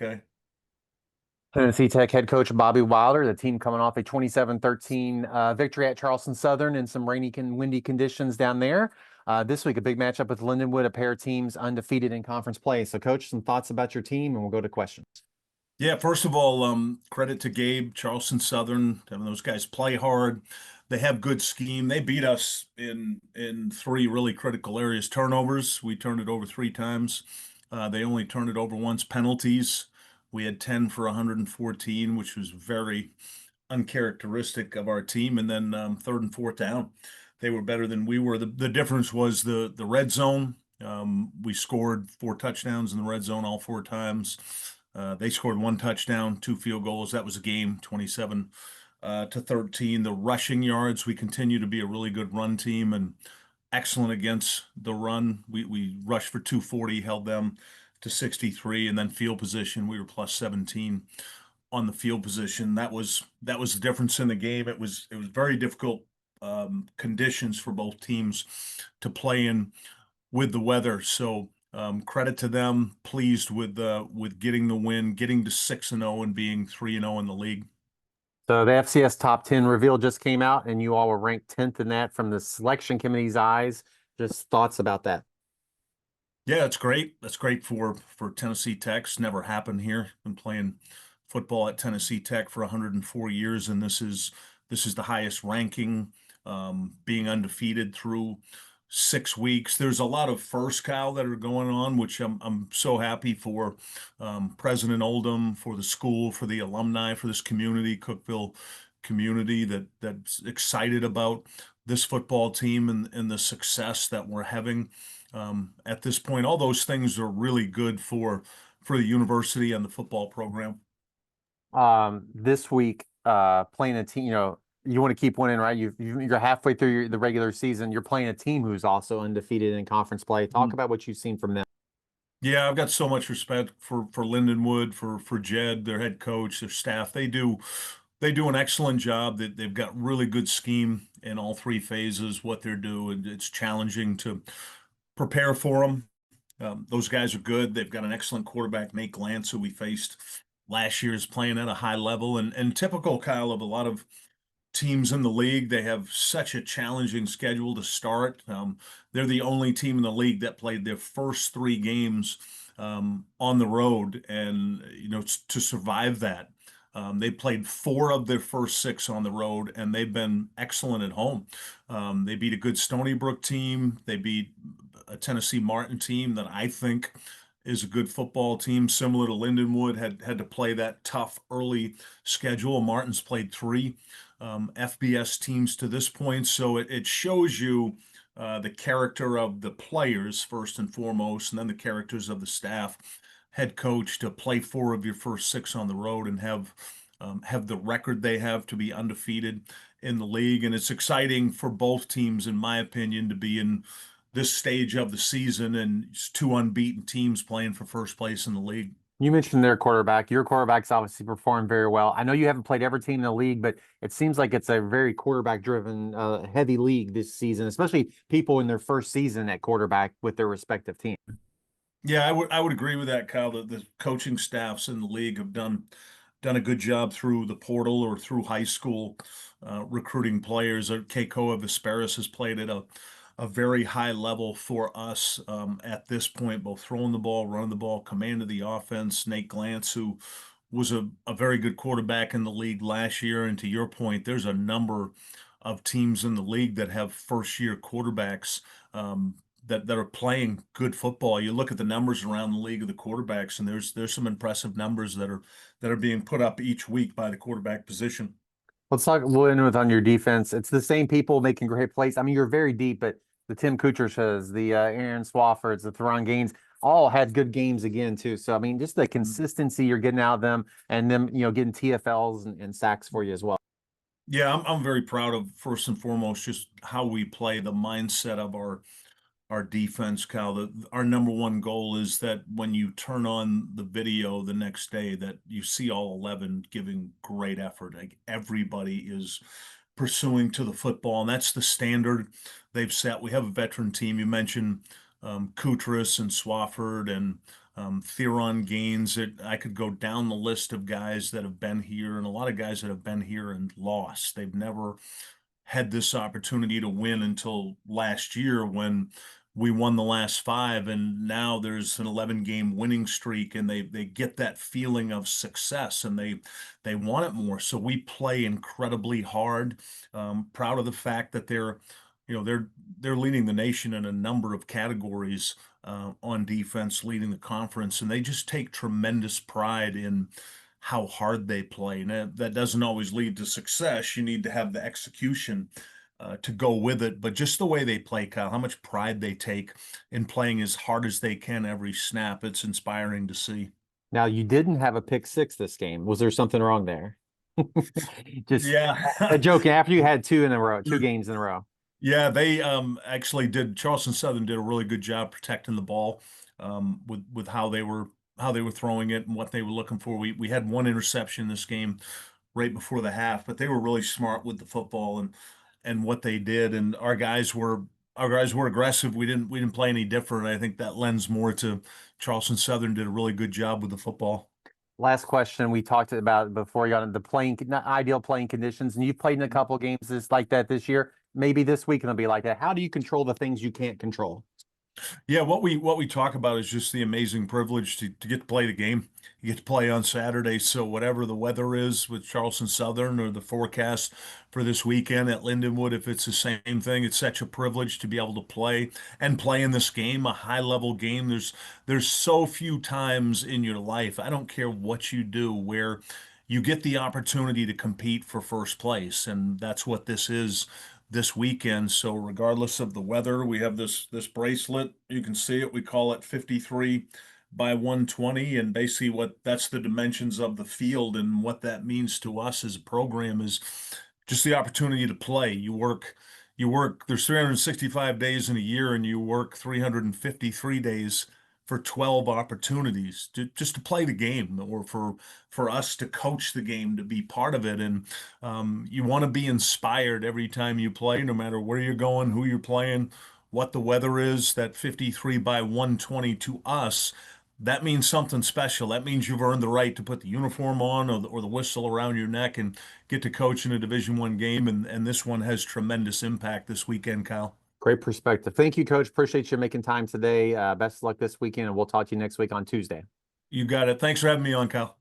Okay. Tennessee Tech head coach Bobby Wilder, the team coming off a 27-13 victory at Charleston Southern in some rainy and windy conditions down there. This week, a big matchup with Lindenwood, a pair of teams undefeated in conference play. So, Coach, some thoughts about your team, and we'll go to questions. Yeah, first of all, credit to Gabe, Charleston Southern, having those guys play hard. They have good scheme. They beat us in three really critical areas. Turnovers, we turned it over three times. They only turned it over once. Penalties, we had 10 for 114, which was very uncharacteristic of our team. And then third and fourth down, they were better than we were. The difference was the red zone. We scored four touchdowns in the red zone all four times. They scored one touchdown, two field goals. That was a game, 27 to 13. The rushing yards, we continue to be a really good run team and excellent against the run. We rushed for 240, held them to 63, and then field position, we were plus 17 on the field position. That was the difference in the game. It was very difficult conditions for both teams to play in with the weather. So credit to them. Pleased with getting the win, getting to 6-0 and being 3-0 in the league. So, the FCS top 10 reveal just came out, and you all were ranked 10th in that from the selection committee's eyes. Just thoughts about that. Yeah, that's great. That's great for Tennessee Tech. It's never happened here. Been playing football at Tennessee Tech for 104 years, and this is the highest ranking, being undefeated through 6 weeks. There's a lot of first, Kyle, that are going on, which I'm so happy for President Oldham, for the school, for the alumni, for this community, Cookeville community that's excited about this football team and the success that we're having at this point. All those things are really good for the university and the football program. This week, playing a team, you want to keep winning, right? You're halfway through the regular season. You're playing a team who's also undefeated in conference play. Talk about what you've seen from them. Yeah, I've got so much respect for Lindenwood, for Jed, their head coach, their staff. They do an excellent job. That they've got really good scheme in all three phases. What they're doing, it's challenging to prepare for them. Those guys are good. They've got an excellent quarterback, Nate Glantz, who we faced last year, is playing at a high level. And typical, Kyle, of a lot of teams in the league, they have such a challenging schedule to start. They're the only team in the league that played their first three games on the road, and to survive that. They played four of their first six on the road, and they've been excellent at home. They beat a good Stony Brook team. They beat a Tennessee Martin team that I think is a good football team, similar to Lindenwood. Had to play that tough early schedule. Martin's played three FBS teams to this point, so it shows you the character of the players first and foremost, and then the characters of the staff. Head coach to play four of your first six on the road and have the record they have to be undefeated in the league, and it's exciting for both teams, in my opinion, to be in this stage of the season and it's two unbeaten teams playing for first place in the league. You mentioned their quarterback. Your quarterback's obviously performed very well. I know you haven't played every team in the league, but it seems like it's a very quarterback-driven, heavy league this season, especially people in their first season at quarterback with their respective team. Yeah, I would agree with that, Kyle. The coaching staffs in the league have done a good job through the portal or through high school recruiting players. Keikoa Vesperis has played at a very high level for us at this point, both throwing the ball, running the ball, command of the offense. Nate Glantz, who was a very good quarterback in the league last year. And to your point, there's a number of teams in the league that have first year quarterbacks that are playing good football. You look at the numbers around the league of the quarterbacks, and there's some impressive numbers that are being put up each week by the quarterback position. Let's talk a little bit on your defense. It's the same people making great plays. I mean, you're very deep, but the Tim Kuchers's, the Aaron Swaffords, the Theron Gaines, all had good games again too. So I mean, just the consistency you're getting out of them, and them, getting TFLs and sacks for you as well. Yeah, I'm very proud of, first and foremost, just how we play, the mindset of our defense, Cal. Our number one goal is that when you turn on the video the next day, that you see all 11 giving great effort. Like everybody is pursuing to the football, and that's the standard they've set. We have a veteran team. You mentioned Kutris and Swafford and Theron Gaines. I could go down the list of guys that have been here, and a lot of guys that have been here and lost. They've never had this opportunity to win until last year when we won the last five, and now there's an 11 game winning streak, and they get that feeling of success, and they want it more. So we play incredibly hard. Proud of the fact that they're leading the nation in a number of categories on defense, leading the conference, and they just take tremendous pride in how hard they play. And that doesn't always lead to success. You need to have the execution to go with it. But just the way they play, Kyle, how much pride they take in playing as hard as they can every snap, it's inspiring to see. Now, you didn't have a pick six this game. Was there something wrong there? Just Yeah. joking. After you had two in a row, two games in a row. Yeah, they actually did. Charleston Southern did a really good job protecting the ball with how they were throwing it and what they were looking for. We had one interception this game right before the half, but they were really smart with the football and what they did. And our guys were aggressive. We didn't play any different. I think that lends more to Charleston Southern did a really good job with the football. Last question we talked about before you got into the playing, not ideal playing conditions, and you've played in a couple games just like that this year. Maybe this week it'll be like that. How do you control the things you can't control? Yeah, what we talk about is just the amazing privilege to get to play the game. You get to play on Saturday, so whatever the weather is with Charleston Southern or the forecast for this weekend at Lindenwood, if it's the same thing, it's such a privilege to be able to play and play in this game, a high level game. There's so few times in your life, I don't care what you do, where you get the opportunity to compete for first place, and that's what this is this weekend. So regardless of the weather, we have this bracelet. You can see it. We call it 53 by 120, and basically what that's the dimensions of the field, and what that means to us as a program is just the opportunity to play. You work, there's 365 days in a year, and you work 353 days for 12 opportunities just to play the game, or for us to coach the game, to be part of it. And you want to be inspired every time you play, no matter where you're going, who you're playing, what the weather is. That 53 by 120 to us, that means something special. That means you've earned the right to put the uniform on, or the whistle around your neck, and get to coach in a Division I game. And this one has tremendous impact this weekend, Kyle. Great perspective. Thank you, Coach. Appreciate you making time today. Best of luck this weekend, and we'll talk to you next week on Tuesday. You got it. Thanks for having me on, Kyle.